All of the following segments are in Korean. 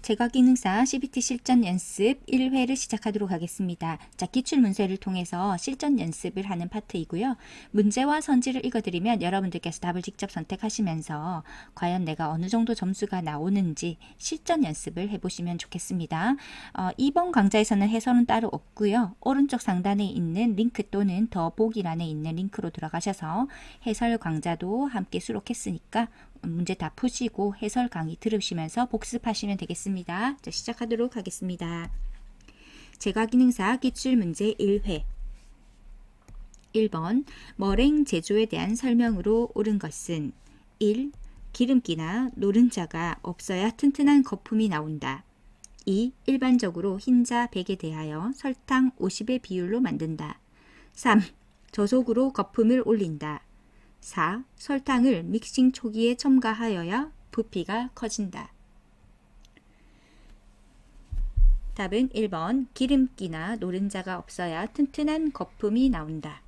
제과 기능사 CBT 실전 연습 1회를 시작하도록 하겠습니다. 자, 기출문서를 통해서 실전 연습을 하는 파트이고요. 문제와 선지를 읽어드리면 여러분들께서 답을 직접 선택하시면서 과연 내가 어느 정도 점수가 나오는지 실전 연습을 해보시면 좋겠습니다. 이번 강좌에서는 해설은 따로 없고요. 오른쪽 상단에 있는 링크 또는 더 보기란에 있는 링크로 들어가셔서 해설 강좌도 함께 수록했으니까 문제 다 푸시고 해설 강의 들으시면서 복습하시면 되겠습니다. 자, 시작하도록 하겠습니다. 제과기능사 기출문제 1회 1번 머랭 제조에 대한 설명으로 옳은 것은 1. 기름기나 노른자가 없어야 튼튼한 거품이 나온다. 2. 일반적으로 흰자 100에 대하여 설탕 50의 비율로 만든다. 3. 저속으로 거품을 올린다. 4. 설탕을 믹싱 초기에 첨가하여야 부피가 커진다. 답은 1번 기름기나 노른자가 없어야 튼튼한 거품이 나온다.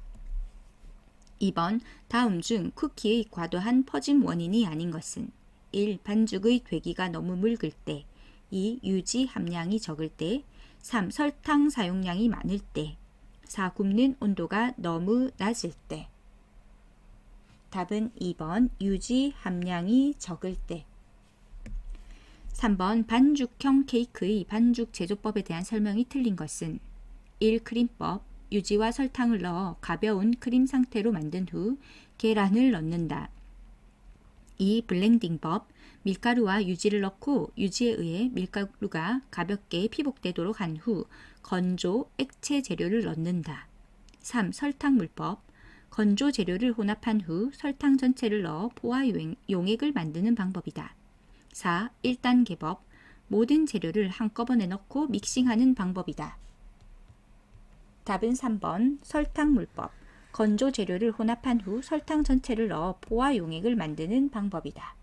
2번 다음 중 쿠키의 과도한 퍼짐 원인이 아닌 것은 1. 반죽의 되기가 너무 묽을 때 2. 유지 함량이 적을 때 3. 설탕 사용량이 많을 때 4. 굽는 온도가 너무 낮을 때 답은 2번 유지 함량이 적을 때 3번 반죽형 케이크의 반죽 제조법에 대한 설명이 틀린 것은 1. 크림법 유지와 설탕을 넣어 가벼운 크림 상태로 만든 후 계란을 넣는다. 2. 블렌딩법 밀가루와 유지를 넣고 유지에 의해 밀가루가 가볍게 피복되도록 한 후 건조 액체 재료를 넣는다. 3. 설탕물법 건조 재료를 혼합한 후 설탕 전체를 넣어 포화 용액을 만드는 방법이다. 4. 1단계법 모든 재료를 한꺼번에 넣고 믹싱하는 방법이다. 답은 3번 설탕물법 건조 재료를 혼합한 후 설탕 전체를 넣어 포화 용액을 만드는 방법이다.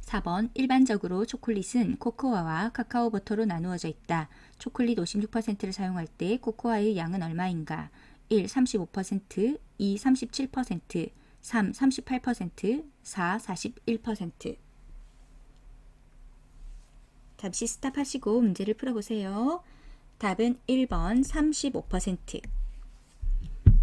4번 일반적으로 초콜릿은 코코아와 카카오 버터로 나누어져 있다. 초콜릿 56%를 사용할 때 코코아의 양은 얼마인가? 1. 35%, 2. 37%, 3. 38%, 4. 41%. 잠시 스탑하시고 문제를 풀어보세요. 답은 1번 35%.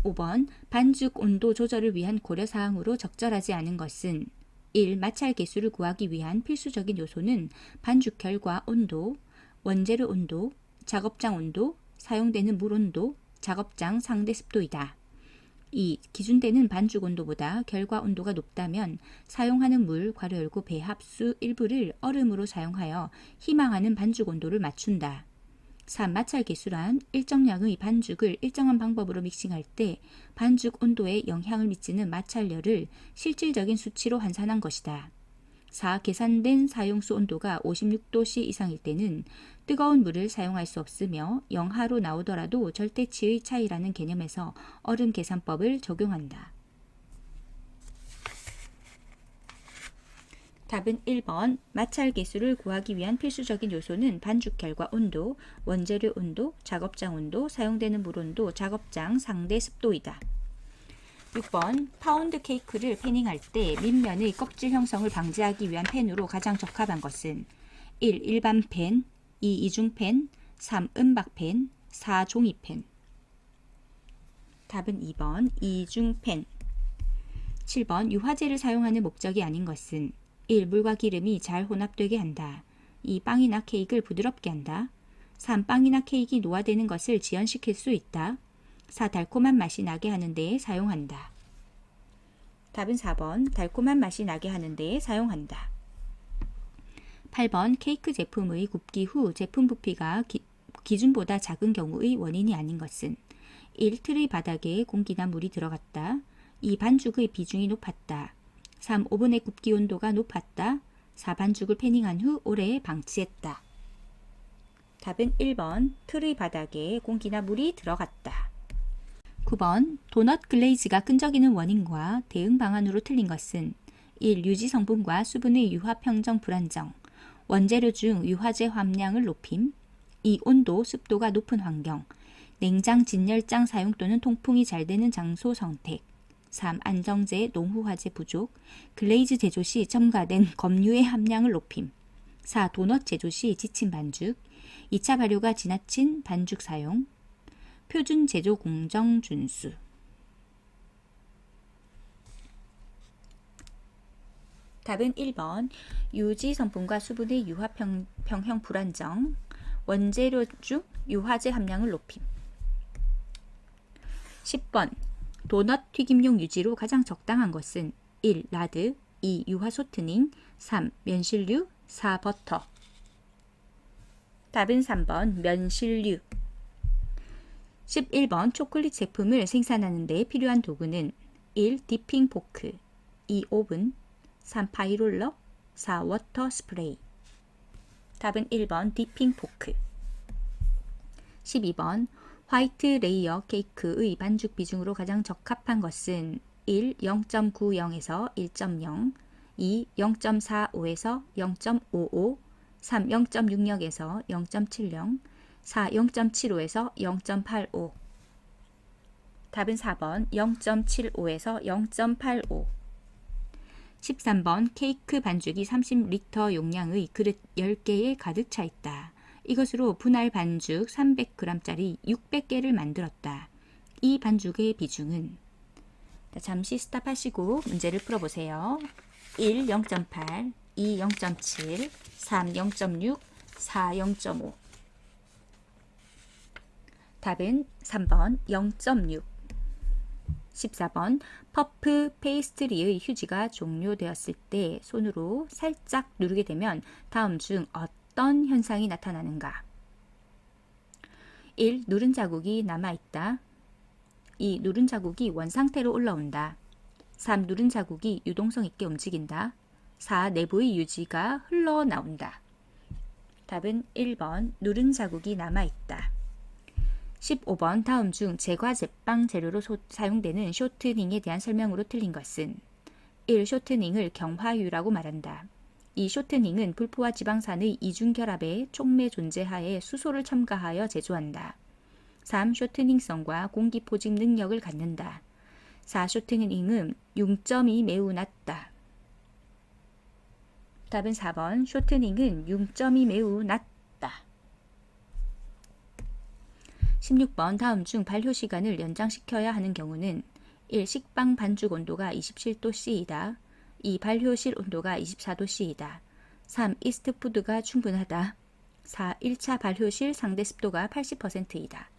5번 반죽 온도 조절을 위한 고려사항으로 적절하지 않은 것은 1. 마찰 계수를 구하기 위한 필수적인 요소는 반죽 결과 온도, 원재료 온도, 작업장 온도, 사용되는 물 온도, 작업장 상대 습도이다. 2. 기준되는 반죽 온도보다 결과 온도가 높다면 사용하는 물 괄호 열고 배합수 일부를 얼음으로 사용하여 희망하는 반죽 온도를 맞춘다. 3. 마찰 계수란 일정량의 반죽을 일정한 방법으로 믹싱할 때 반죽 온도에 영향을 미치는 마찰열을 실질적인 수치로 환산한 것이다. 4. 계산된 사용수 온도가 56도C 이상일 때는 뜨거운 물을 사용할 수 없으며 영하로 나오더라도 절대치의 차이라는 개념에서 얼음 계산법을 적용한다. 답은 1번 마찰 계수를 구하기 위한 필수적인 요소는 반죽 결과 온도, 원재료 온도, 작업장 온도, 사용되는 물 온도, 작업장 상대 습도이다. 6번 파운드 케이크를 패닝할 때 밑면의 껍질 형성을 방지하기 위한 팬으로 가장 적합한 것은 1. 일반 팬, 2. 이중팬, 3. 은박팬, 4. 종이팬. 답은 2번 이중팬. 7번 유화제를 사용하는 목적이 아닌 것은 1. 물과 기름이 잘 혼합되게 한다. 2. 빵이나 케이크를 부드럽게 한다. 3. 빵이나 케이크가 노화되는 것을 지연시킬 수 있다. 4. 달콤한 맛이 나게 하는 데에 사용한다. 답은 4번 달콤한 맛이 나게 하는 데에 사용한다. 8번 케이크 제품의 굽기 후 제품 부피가 기준보다 작은 경우의 원인이 아닌 것은 1. 틀의 바닥에 공기나 물이 들어갔다. 2. 반죽의 비중이 높았다. 3. 오븐의 굽기 온도가 높았다. 4. 반죽을 패닝한 후 오래 방치했다. 답은 1번 틀의 바닥에 공기나 물이 들어갔다. 9번 도넛 글레이즈가 끈적이는 원인과 대응 방안으로 틀린 것은 1. 유지 성분과 수분의 유화 평정 불안정, 원재료 중 유화제 함량을 높임, 2. 온도, 습도가 높은 환경, 냉장 진열장 사용 또는 통풍이 잘 되는 장소 선택, 3. 안정제, 농후화재 부족, 글레이즈 제조 시 첨가된 검유의 함량을 높임. 4. 도넛 제조 시 지친 반죽. 2차 발효가 지나친 반죽 사용. 표준 제조 공정 준수. 답은 1번. 유지 성분과 수분의 유화 평형 불안정. 원재료 중 유화제 함량을 높임. 10번. 도넛 튀김용 유지로 가장 적당한 것은 1. 라드 2. 유화 소트닝 3. 면실류 4. 버터. 답은 3번 면실류. 11번. 초콜릿 제품을 생산하는 데 필요한 도구는 1. 디핑 포크 2. 오븐 3. 파이롤러 4. 워터 스프레이. 답은 1번 디핑 포크. 12번. 화이트 레이어 케이크의 반죽 비중으로 가장 적합한 것은 1. 0.90에서 1.0 2. 0.45에서 0.55 3. 0.66에서 0.70 4. 0.75에서 0.85. 답은 4번 0.75에서 0.85. 13번. 케이크 반죽이 30리터 용량의 그릇 10개에 가득 차 있다. 이것으로 분할 반죽 300g짜리 600개를 만들었다. 이 반죽의 비중은? 잠시 스탑하시고 문제를 풀어보세요. 1. 0.8 2. 0.7 3. 0.6 4. 0.5. 답은 3번 0.6. 14번. 퍼프 페이스트리의 휴지가 종료되었을 때 손으로 살짝 누르게 되면 다음 중 어떤 현상이 나타나는가? 1. 누른 자국이 남아있다. 2. 누른 자국이 원상태로 올라온다. 3. 누른 자국이 유동성 있게 움직인다. 4. 내부의 유지가 흘러나온다. 답은 1번 누른 자국이 남아있다. 15번. 다음 중 제과 제빵 재료로 사용되는 쇼트닝에 대한 설명으로 틀린 것은 1. 쇼트닝을 경화유라고 말한다. 2. 쇼트닝은 불포화 지방산의 이중결합의 촉매 존재하에 수소를 첨가하여 제조한다. 3. 쇼트닝성과 공기 포집 능력을 갖는다. 4. 쇼트닝은 융점이 매우 낮다. 답은 4번 쇼트닝은 융점이 매우 낮다. 16번. 다음 중 발효 시간을 연장시켜야 하는 경우는 1. 식빵 반죽 온도가 27도C이다. 2. 발효실 온도가 24도C이다. 3. 이스트푸드가 충분하다. 4. 1차 발효실 상대 습도가 80%이다.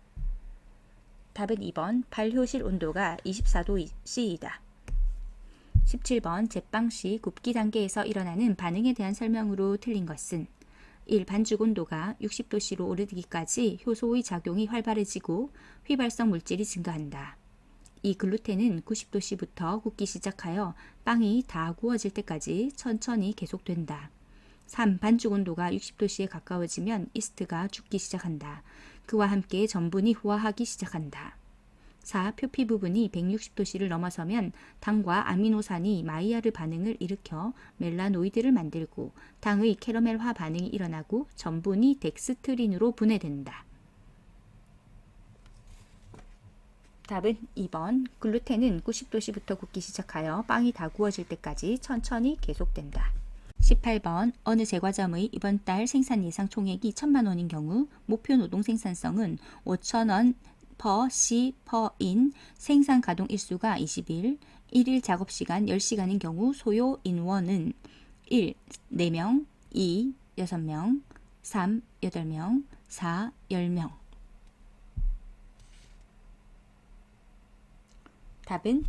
답은 2번 발효실 온도가 24도C이다. 17번. 제빵 시 굽기 단계에서 일어나는 반응에 대한 설명으로 틀린 것은 1. 반죽 온도가 60도씨로 오르기까지 효소의 작용이 활발해지고 휘발성 물질이 증가한다. 2. 글루텐은 90도씨부터 굳기 시작하여 빵이 다 구워질 때까지 천천히 계속된다. 3. 반죽 온도가 60도씨에 가까워지면 이스트가 죽기 시작한다. 그와 함께 전분이 후화하기 시작한다. 4. 표피 부분이 160도씨를 넘어서면 당과 아미노산이 마이야르 반응을 일으켜 멜라노이드를 만들고 당의 캐러멜화 반응이 일어나고 전분이 덱스트린으로 분해된다. 답은 2번 글루텐은 90도씨부터 굳기 시작하여 빵이 다 구워질 때까지 천천히 계속된다. 18번. 어느 제과점의 이번 달 생산 예상 총액이 1,000만 원인 경우 목표 노동 생산성은 5,000원 per 시 per 인, 생산 가동 일수가 20일, 1일 작업시간 10시간인 경우 소요 인원은 1. 4명 2. 6명 3. 8명 4. 10명. 답은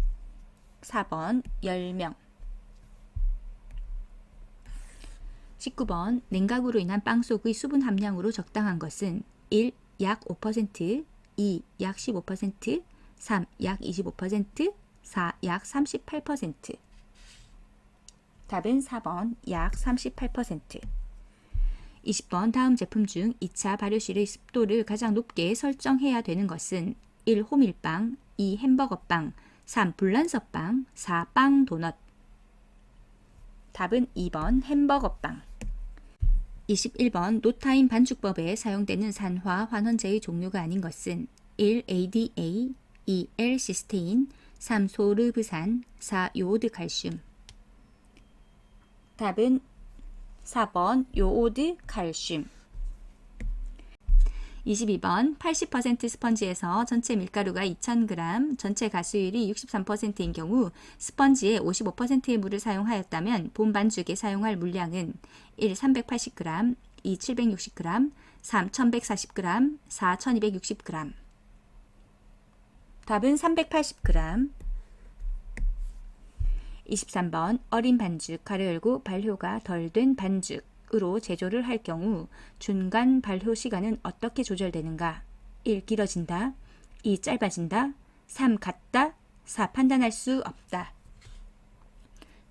4번 10명. 19번. 냉각으로 인한 빵 속의 수분 함량으로 적당한 것은 1. 약 5%, 2. 약 15%, 3. 약 25%, 4. 약 38%. 답은 4번 약 38%. 20번. 다음 제품 중 2차 발효실의 습도를 가장 높게 설정해야 되는 것은 1. 호밀빵, 2. 햄버거빵, 3. 불란서빵, 4. 빵 도넛. 답은 2번 햄버거빵. 21번. 노타임 반죽법에 사용되는 산화 환원제의 종류가 아닌 것은 1. ADA, 2. L-시스테인, 3. 소르브산, 4. 요오드 칼슘. 답은 4번 요오드, 칼슘. 22번 80% 스펀지에서 전체 밀가루가 2000g, 전체 가수율이 63%인 경우 스펀지에 55%의 물을 사용하였다면 본 반죽에 사용할 물량은 1. 380g, 2. 760g, 3. 1140g, 4. 1260g. 답은 380g. 23번 어린 반죽, 가로 열고 발효가 덜 된 반죽으로 제조를 할 경우 중간 발효 시간은 어떻게 조절되는가? 1. 길어진다. 2. 짧아진다. 3. 같다. 4. 판단할 수 없다.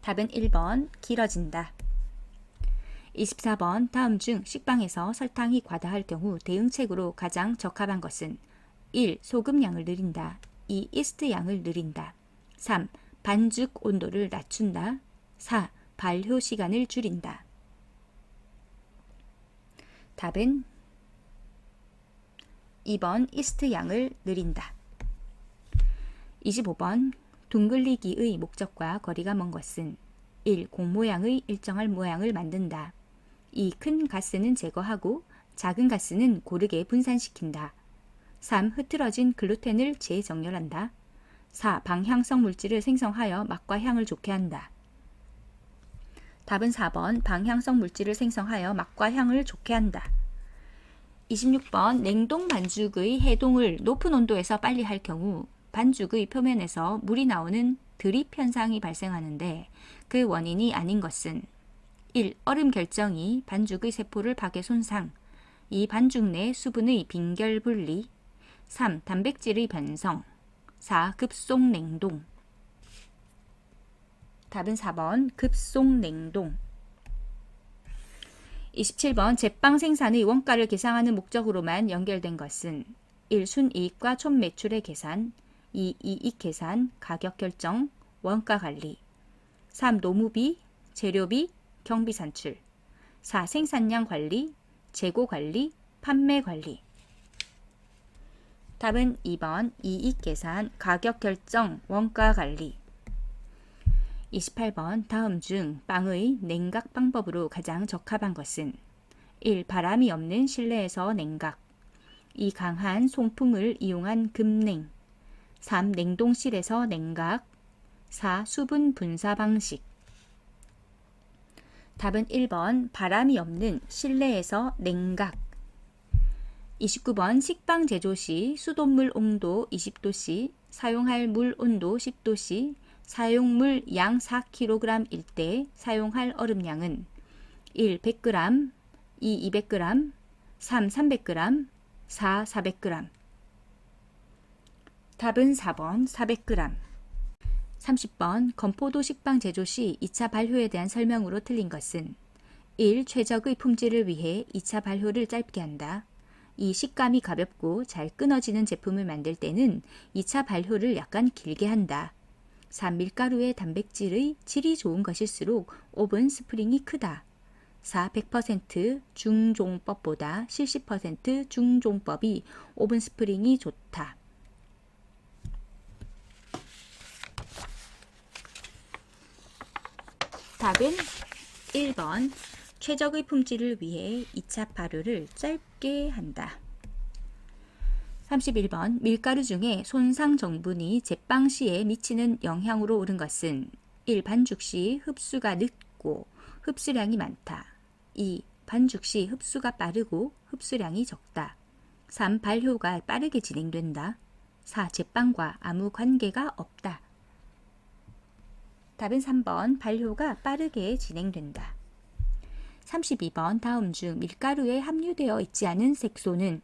답은 1번 길어진다. 24번 다음 중 식빵에서 설탕이 과다할 경우 대응책으로 가장 적합한 것은 1. 소금 양을 늘린다. 2. 이스트 양을 늘린다. 3. 반죽 온도를 낮춘다. 4. 발효 시간을 줄인다. 답은 2번 이스트 양을 늘린다. 25번 둥글리기의 목적과 거리가 먼 것은 1. 공 모양의 일정한 모양을 만든다. 2. 큰 가스는 제거하고 작은 가스는 고르게 분산시킨다. 3. 흐트러진 글루텐을 재정렬한다. 4. 방향성 물질을 생성하여 맛과 향을 좋게 한다. 답은 4번 방향성 물질을 생성하여 맛과 향을 좋게 한다. 26번 냉동 반죽의 해동을 높은 온도에서 빨리 할 경우 반죽의 표면에서 물이 나오는 드립 현상이 발생하는데 그 원인이 아닌 것은 1. 얼음 결정이 반죽의 세포를 파괴 손상. 2. 반죽 내 수분의 빈결 분리. 3. 단백질의 변성. 4. 급속 냉동. 답은 4번 급속 냉동. 27번 제빵 생산의 원가를 계산하는 목적으로만 연결된 것은 1. 순이익과 총 매출의 계산. 2. 이익 계산, 가격 결정, 원가 관리. 3. 노무비, 재료비, 경비 산출. 4. 생산량 관리, 재고 관리, 판매 관리. 답은 2번 이익 계산, 가격 결정, 원가 관리. 28번 다음 중 빵의 냉각 방법으로 가장 적합한 것은 1. 바람이 없는 실내에서 냉각. 2. 강한 송풍을 이용한 급냉. 3. 냉동실에서 냉각. 4. 수분 분사 방식. 답은 1번 바람이 없는 실내에서 냉각. 29번 식빵 제조 시 수돗물 온도 20도씨, 사용할 물 온도 10도씨, 사용물 양 4kg일 때 사용할 얼음량은 1. 100g, 2. 200g, 3. 300g, 4. 400g. 답은 4번 400g. 30번 건포도 식빵 제조 시 2차 발효에 대한 설명으로 틀린 것은 1. 최적의 품질을 위해 2차 발효를 짧게 한다. 2. 식감이 가볍고 잘 끊어지는 제품을 만들 때는 2차 발효를 약간 길게 한다. 3. 밀가루의 단백질의 질이 좋은 것일수록 오븐 스프링이 크다. 4. 100% 중종법보다 70% 중종법이 오븐 스프링이 좋다. 답은 1번 최적의 품질을 위해 2차 발효를 짧게 한다. 31번 밀가루 중에 손상 정분이 제빵 시에 미치는 영향으로 옳은 것은 1. 반죽 시 흡수가 늦고 흡수량이 많다. 2. 반죽 시 흡수가 빠르고 흡수량이 적다. 3. 발효가 빠르게 진행된다. 4. 제빵과 아무 관계가 없다. 답은 3번 발효가 빠르게 진행된다. 32번 다음 중 밀가루에 함유되어 있지 않은 색소는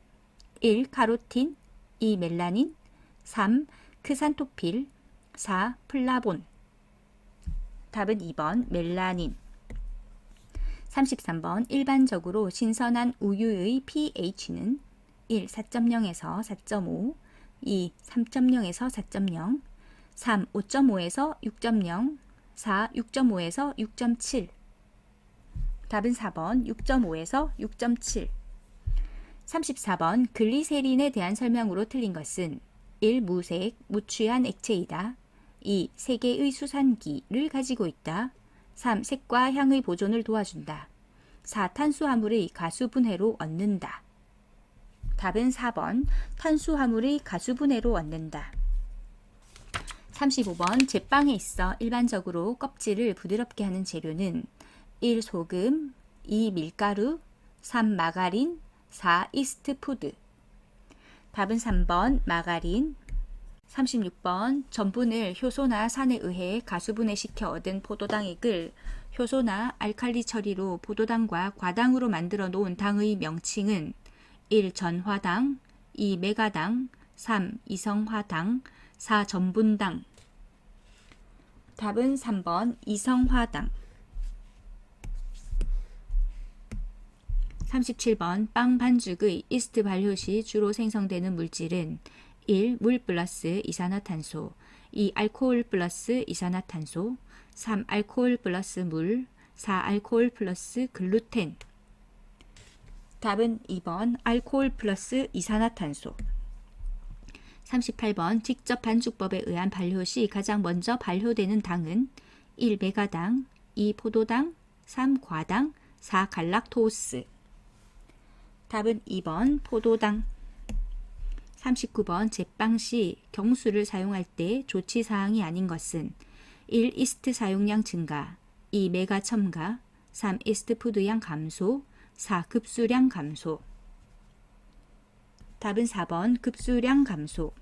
1. 카로틴, 2. 멜라닌, 3. 크산토필, 4. 플라본. 답은 2번 멜라닌. 33번 일반적으로 신선한 우유의 pH는 1. 4.0에서 4.5, 2. 3.0에서 4.0, 3. 5.5에서 6.0, 4. 6.5에서 6.7. 답은 4번 6.5에서 6.7. 34번 글리세린에 대한 설명으로 틀린 것은 1. 무색, 무취한 액체이다. 2. 세 개의 수산기를 가지고 있다. 3. 색과 향의 보존을 도와준다. 4. 탄수화물의 가수분해로 얻는다. 답은 4번 탄수화물의 가수분해로 얻는다. 35번 제빵에 있어 일반적으로 껍질을 부드럽게 하는 재료는 1. 소금, 2. 밀가루, 3. 마가린, 4. 이스트푸드. 답은 3번 마가린. 36번 전분을 효소나 산에 의해 가수분해시켜 얻은 포도당액을 효소나 알칼리 처리로 포도당과 과당으로 만들어 놓은 당의 명칭은 1. 전화당, 2. 메가당, 3. 이성화당, 4. 전분당. 답은 3번 이성화당. 37번 빵 반죽의 이스트 발효 시 주로 생성되는 물질은 1. 물 플러스 이산화탄소, 2. 알코올 플러스 이산화탄소, 3. 알코올 플러스 물, 4. 알코올 플러스 글루텐. 답은 2번 알코올 플러스 이산화탄소. 38번 직접 반죽법에 의한 발효 시 가장 먼저 발효되는 당은 1. 메가당, 2. 포도당, 3. 과당, 4. 갈락토스. 답은 2번 포도당. 39번 제빵 시 경수를 사용할 때 조치사항이 아닌 것은 1. 이스트 사용량 증가, 2. 메가 첨가, 3. 이스트푸드량 감소, 4. 급수량 감소. 답은 4번 급수량 감소.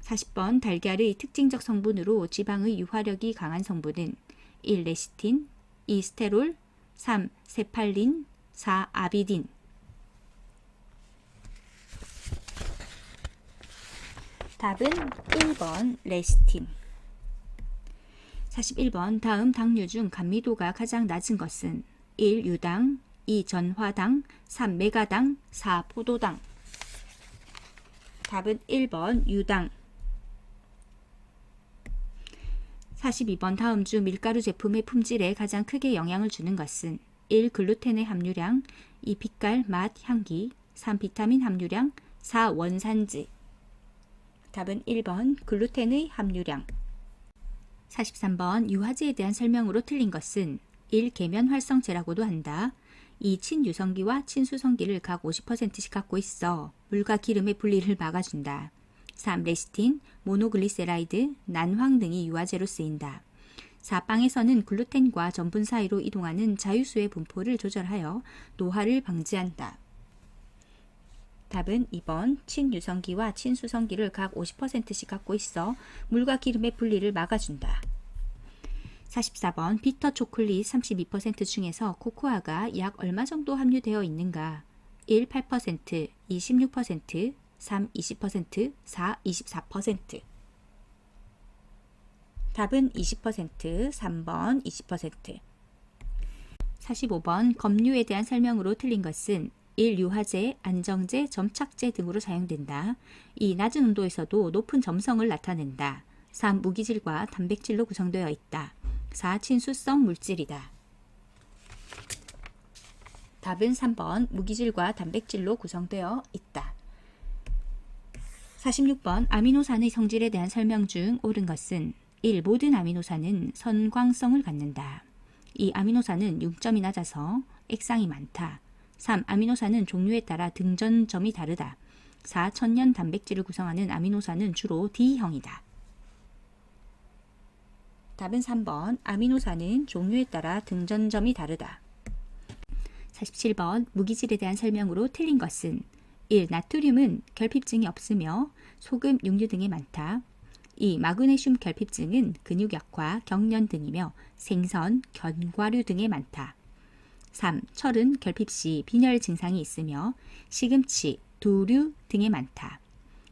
40번 달걀의 특징적 성분으로 지방의 유화력이 강한 성분은 1. 레시틴, 2. 스테롤, 3. 세팔린, 4. 아비딘. 답은 1번 레시틴. 41번 다음 당류 중 감미도가 가장 낮은 것은 1. 유당, 2. 전화당, 3. 메가당, 4. 포도당. 답은 1번 유당. 42번 다음 중 밀가루 제품의 품질에 가장 크게 영향을 주는 것은 1. 글루텐의 함유량, 2. 빛깔, 맛, 향기, 3. 비타민 함유량, 4. 원산지. 답은 1번 글루텐의 함유량. 43번 유화제에 대한 설명으로 틀린 것은 1. 계면 활성제라고도 한다. 2. 친유성기와 친수성기를 각 50%씩 갖고 있어 물과 기름의 분리를 막아준다. 3. 레시틴, 모노글리세라이드, 난황 등이 유화제로 쓰인다. 4. 빵에서는 글루텐과 전분 사이로 이동하는 자유수의 분포를 조절하여 노화를 방지한다. 답은 2번 친유성기와 친수성기를 각 50%씩 갖고 있어 물과 기름의 분리를 막아준다. 44번 비터 초콜릿 32% 중에서 코코아가 약 얼마 정도 함유되어 있는가? 1. 8%, 2. 16%, 3. 20%, 4. 24%. 답은 20%, 3번 20%. 45번 검류에 대한 설명으로 틀린 것은 1. 유화제, 안정제, 점착제 등으로 사용된다. 2. 낮은 온도에서도 높은 점성을 나타낸다. 3. 무기질과 단백질로 구성되어 있다. 4. 친수성 물질이다. 답은 3번 무기질과 단백질로 구성되어 있다. 46번 아미노산의 성질에 대한 설명 중 옳은 것은 1. 모든 아미노산은 선광성을 갖는다. 2. 아미노산은 융점이 낮아서 액상이 많다. 3. 아미노산은 종류에 따라 등전점이 다르다. 4. 천연 단백질을 구성하는 아미노산은 주로 D형이다. 답은 3번 아미노산은 종류에 따라 등전점이 다르다. 47번 무기질에 대한 설명으로 틀린 것은 1. 나트륨은 결핍증이 없으며 소금, 육류 등에 많다. 2. 마그네슘 결핍증은 근육 약화, 경련 등이며 생선, 견과류 등에 많다. 3. 철은 결핍 시 빈혈 증상이 있으며 시금치, 두류 등에 많다.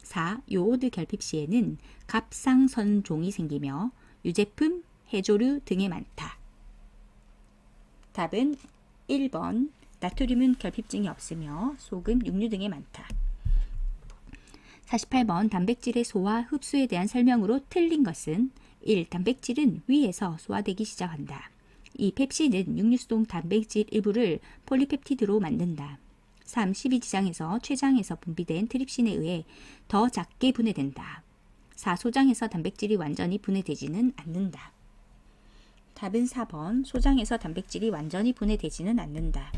4. 요오드 결핍 시에는 갑상선종이 생기며 유제품, 해조류 등에 많다. 답은 1번 나트륨은 결핍증이 없으며 소금, 육류 등에 많다. 48번 단백질의 소화, 흡수에 대한 설명으로 틀린 것은 1. 단백질은 위에서 소화되기 시작한다. 2. 펩신은 육류수동 단백질 일부를 폴리펩티드로 만든다. 3. 십이지장에서 췌장에서 분비된 트립신에 의해 더 작게 분해된다. 4. 소장에서 단백질이 완전히 분해되지는 않는다. 답은 4번. 소장에서 단백질이 완전히 분해되지는 않는다.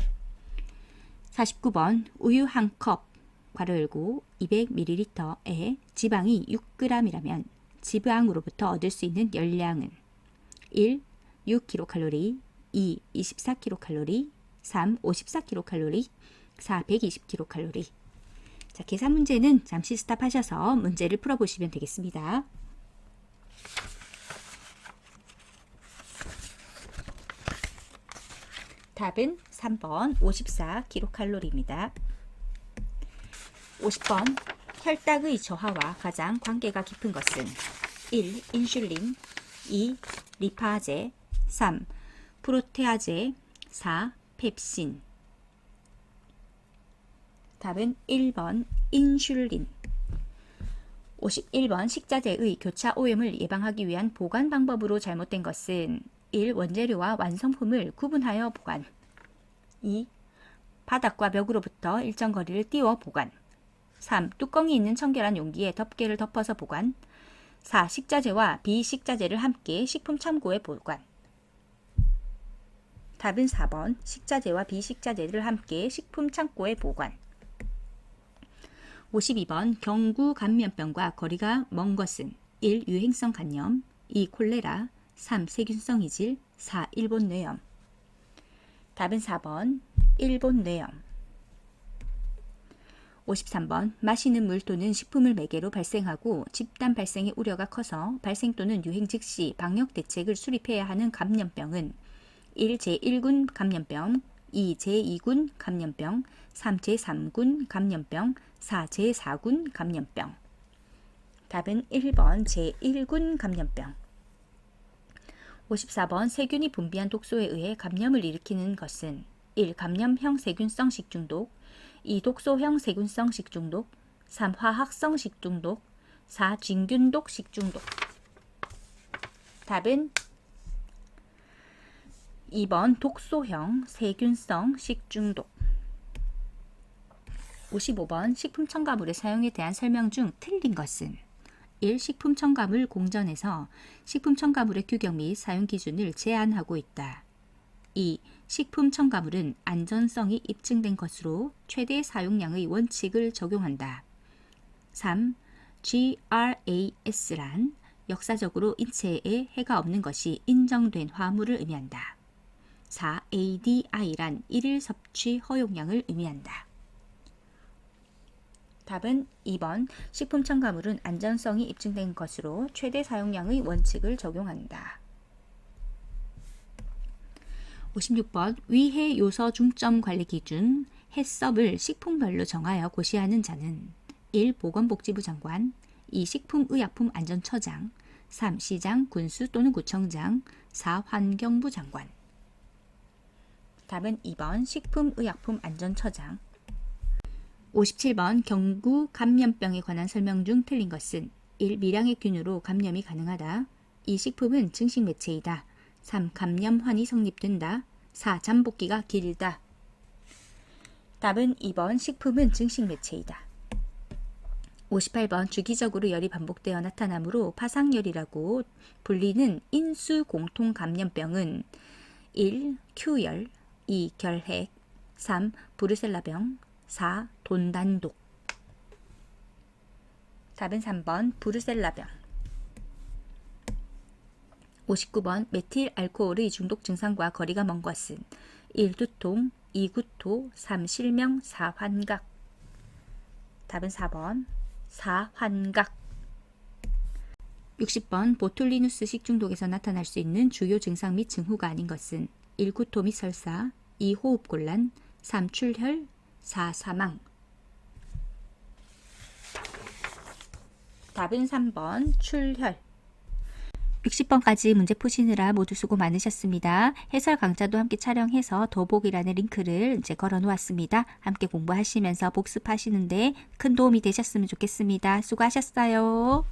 49번. 우유 1컵 괄호 열고 200ml에 지방이 6g이라면 지방으로부터 얻을 수 있는 열량은 1. 6kcal 2. 24kcal 3. 54kcal 4. 120kcal. 자, 계산 문제는 잠시 스탑하셔서 문제를 풀어보시면 되겠습니다. 답은 3번 54kcal입니다. 50번. 혈당의 저하와 가장 관계가 깊은 것은 1. 인슐린 2. 리파제 3. 프로테아제 4. 펩신. 답은 1번 인슐린. 51번. 식자재의 교차 오염을 예방하기 위한 보관 방법으로 잘못된 것은 1. 원재료와 완성품을 구분하여 보관 2. 바닥과 벽으로부터 일정 거리를 띄워 보관 3. 뚜껑이 있는 청결한 용기에 덮개를 덮어서 보관 4. 식자재와 비식자재를 함께 식품 창고에 보관. 답은 4번 식자재와 비식자재를 함께 식품 창고에 보관. 52번. 경구 감염병과 거리가 먼 것은 1. 유행성 감염 2. 콜레라 3. 세균성 이질 4. 일본 뇌염. 답은 4번 일본 뇌염. 53번. 마시는 물 또는 식품을 매개로 발생하고 집단 발생의 우려가 커서 발생 또는 유행 즉시 방역 대책을 수립해야 하는 감염병은 1. 제1군 감염병 2. 제2군 감염병 3. 제3군 감염병 4. 제4군 감염병. 답은 1번 제1군 감염병. 54번. 세균이 분비한 독소에 의해 감염을 일으키는 것은 1. 감염형 세균성 식중독 2. 독소형 세균성 식중독 3. 화학성 식중독 4. 진균독 식중독. 답은 2번 독소형 세균성 식중독. 55번. 식품 첨가물의 사용에 대한 설명 중 틀린 것은 1. 식품 첨가물 공전에서 식품 첨가물의 규격 및 사용 기준을 제한하고 있다. 2. 식품 첨가물은 안전성이 입증된 것으로 최대 사용량의 원칙을 적용한다. 3. GRAS란 역사적으로 인체에 해가 없는 것이 인정된 화물을 의미한다. 4. ADI란 일일 섭취 허용량을 의미한다. 답은 2번 식품 첨가물은 안전성이 입증된 것으로 최대 사용량의 원칙을 적용한다. 56번. 위해 요소 중점 관리 기준 해썹을 식품별로 정하여 고시하는 자는 1. 보건복지부 장관 2. 식품의약품안전처장 3. 시장, 군수 또는 구청장 4. 환경부 장관. 답은 2번 식품의약품안전처장. 57번. 경구 감염병에 관한 설명 중 틀린 것은 1. 밀양액균으로 감염이 가능하다 2. 식품은 증식 매체이다 3. 감염환이 성립된다 4. 잠복기가 길다. 답은 2번 식품은 증식 매체이다. 58번. 주기적으로 열이 반복되어 나타나므로 파상열이라고 불리는 인수 공통 감염병은 1. 큐열 2. 결핵 3. 브루셀라병 4. 돈단독. 답은 3번 브루셀라병. 59번. 메틸 알코올의 중독 증상과 거리가 먼 것은 1. 두통 2. 구토 3. 실명 4. 환각. 답은 4번 4. 환각. 60번. 보툴리누스 식중독에서 나타날 수 있는 주요 증상 및 징후가 아닌 것은 1. 구토 및 설사 2. 호흡곤란 3. 출혈 4. 사망. 답은 3번 출혈. 60번까지 문제 푸시느라 모두 수고 많으셨습니다. 해설 강좌도 함께 촬영해서 더보기란의 링크를 이제 걸어 놓았습니다. 함께 공부하시면서 복습하시는데 큰 도움이 되셨으면 좋겠습니다. 수고하셨어요.